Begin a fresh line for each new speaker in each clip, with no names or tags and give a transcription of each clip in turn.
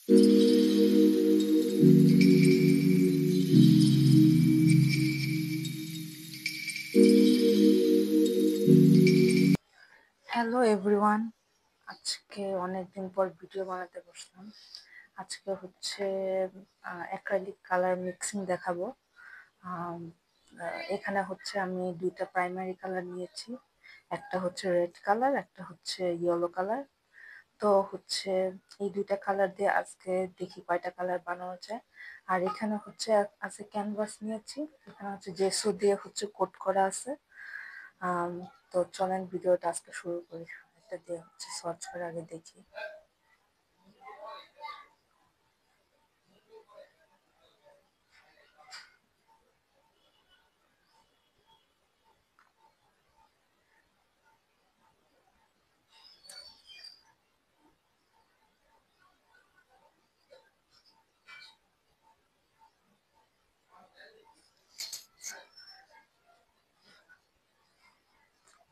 Hello everyone, আজকে অনেকদিন পর ভিডিও বানাতে বসলাম। আজকে হচ্ছে অ্যাক্রিলিক কালার মিক্সিং দেখাবো। আম, এখানে হচ্ছে আমি দুইটা প্রাইমারি কালার নিয়েছি, একটা হচ্ছে রেড কালার, একটা হচ্ছে ইয়েলো কালার। তো হচ্ছে এই দুইটা কালার দিয়ে আজকে দেখি কয়টা কালার বানানো যায়। আর এখানে হচ্ছে আছে ক্যানভাস নিয়েছি, এখানে হচ্ছে জেসো দিয়ে হচ্ছে কোট করা আছে। আম, তো চলেন ভিডিওটা আজকে শুরু করি। এটা দিয়ে হচ্ছে সার্চ করে আগে দেখি।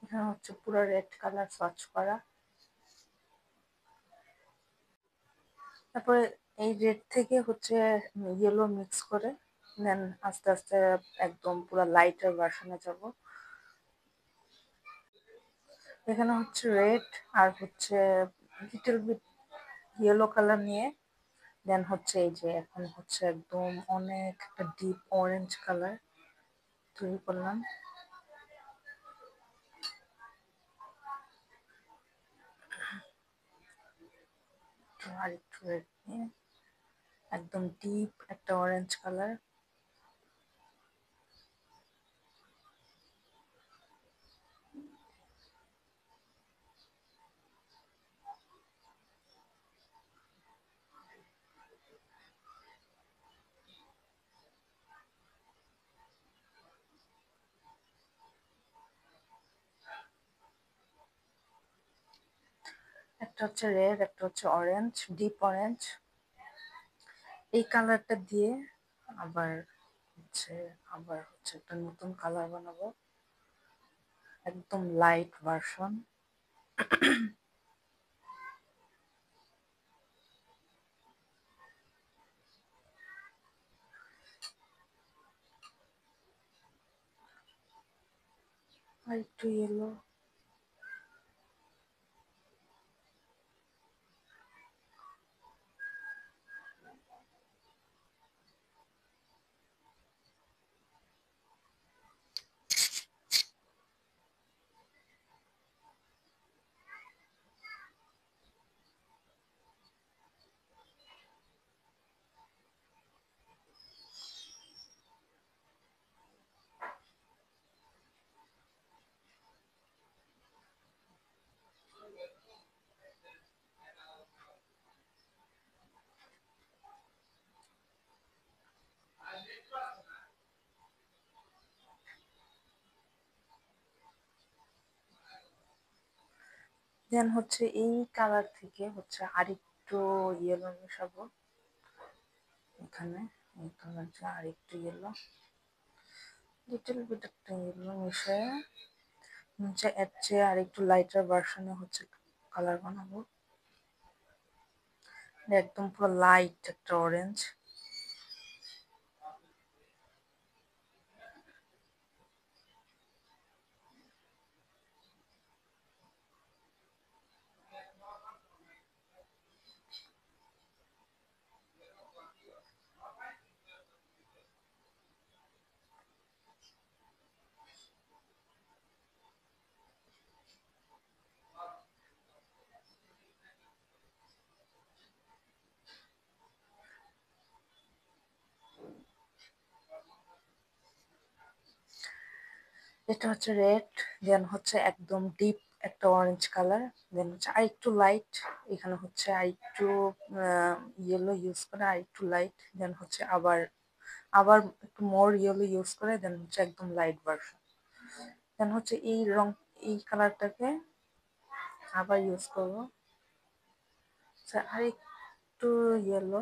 এখানে হচ্ছে পুরো রেড কালার সার্চ করা, তারপরে এই রেড থেকে হচ্ছে ইয়েলো মিক্স করে দেন আস্তে আস্তে একদম পুরো লাইটের ভার্সনে যাব। এখানে হচ্ছে রেড আর হচ্ছে লিটল বিট ইয়েলো কালার নিয়ে দেন হচ্ছে এই যে এখন হচ্ছে একদম অনেক একটা ডিপ অরেঞ্জ কালার তৈরি করলাম। তো আর একটু রেড নিয়ে একদম ডিপ একটা অরেঞ্জ কালার। একটা হচ্ছে রেড, একটা হচ্ছে অরেঞ্জ, ডিপ অরেঞ্জ। এই কালারটা দিয়ে আবার হচ্ছে একটা নতুন কালার বানাবো, একদম লাইট ভার্সন। আর একটু ইয়েলো। দেন হচ্ছে এই কালার থেকে হচ্ছে আরেকটু ইয়েলো মেশাবো এখানে। এই কালারটা আরেকটু ইয়েলো, লিটল বিট একটা ইয়েলো মিশিয়ে হচ্ছে এর চেয়ে আরেকটু লাইটার ভার্সনে হচ্ছে কালার বানাবো। একদম পুরো লাইট একটা অরেঞ্জ। এটা হচ্ছে রেড, দেন হচ্ছে একদম ডিপ একটা অরেঞ্জ কালার, দেন হচ্ছে আরেকটু লাইট। এখানে হচ্ছে আরেকটু ইয়েলো ইউজ করে আরেকটু লাইট, দেন হচ্ছে আবার আবার একটু মোর ইয়েলো ইউজ করে দেন হচ্ছে একদম লাইট ভার্সন। দেন হচ্ছে এই কালারটাকে আবার ইউজ করবো, আরেকটু ইয়েলো।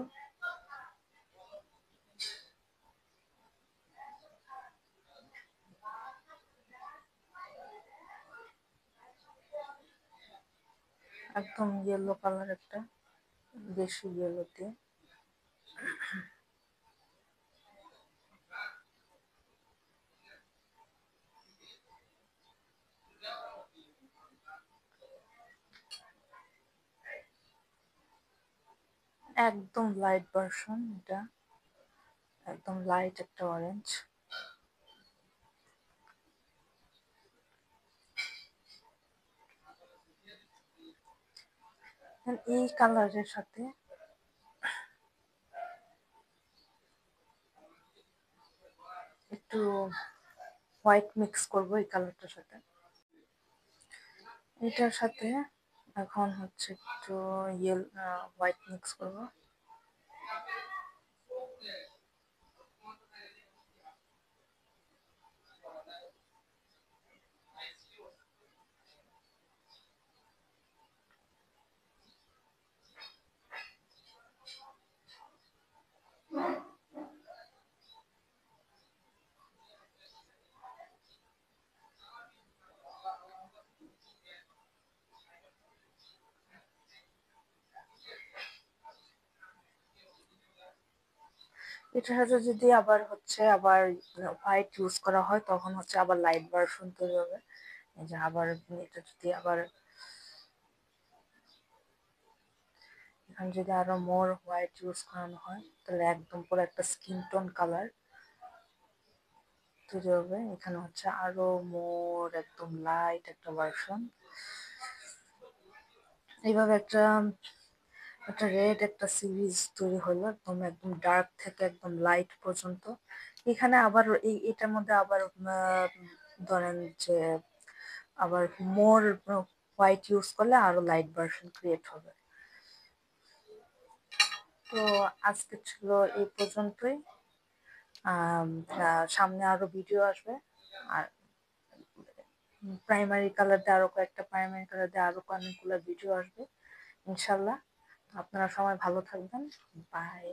একদম ইয়েলো কালার একটা। বেশি ইয়েলোতে। একদম লাইট ভার্সন এটা, একদম লাইট একটা অরেঞ্জ। এই কালারের সাথে একটু হোয়াইট মিক্স করবো এই কালারটার সাথে। এটার সাথে এখন হচ্ছে একটু হোয়াইট মিক্স করবো। এটার সাথে যদি আবার হোয়াইট ইউজ করা হয় তখন হচ্ছে আবার লাইট ভার্সন তৈরি হবে। এই যে আবার এটা যদি আবার এখানে যদি আরো মোর হোয়াইট ইউজ করানো হয় তাহলে একদম পুরো একটা স্কিন টোন কালার তৈরি হবে। এখানে হচ্ছে আরো মোর একদম লাইট একটা ভার্সন। এইভাবে একটা একটা রেড একটা সিরিজ তৈরি হলো, একদম একদম ডার্ক থেকে একদম লাইট পর্যন্ত। এখানে আবার এটার মধ্যে আবার ধরেন যে আবার মোর হোয়াইট ইউজ করলে আরো লাইট ভার্সন ক্রিয়েট হবে। তো আজকে ছিল এই পর্যন্তই। সামনে আরো ভিডিও আসবে। আর প্রাইমারি কালার দিয়ে আরো অনেকগুলো ভিডিও আসবে ইনশাল্লাহ। আপনারা সবাই ভালো থাকবেন। বাই।